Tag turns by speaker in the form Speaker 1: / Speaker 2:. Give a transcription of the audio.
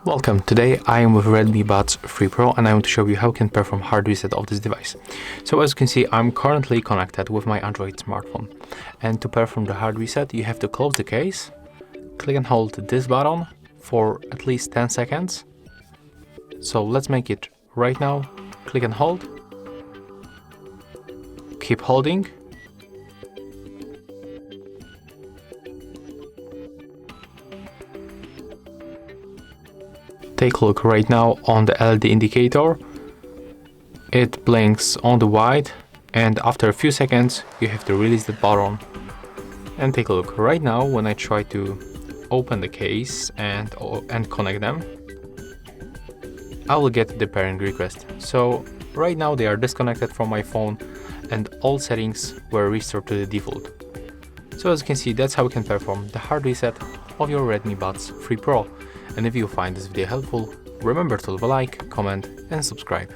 Speaker 1: Welcome, today I am with Redmi Buds 3 Pro and I want to show you how you can perform hard reset of this device. So as you can see, I'm currently connected with my Android smartphone, and to perform the hard reset you have to close the case, click and hold this button for at least 10 seconds. So let's make it right now. Click and hold, keep holding, take a look right now on the LED indicator. It blinks on the white, and after a few seconds you have to release the button. And take a look right now when I try to open the case and connect them, I will get the pairing request. So right now they are disconnected from my phone and all settings were restored to the default. So as you can see, that's how you can perform the hard reset of your Redmi Buds 3 Pro. And if you find this video helpful, remember to leave a like, comment and subscribe.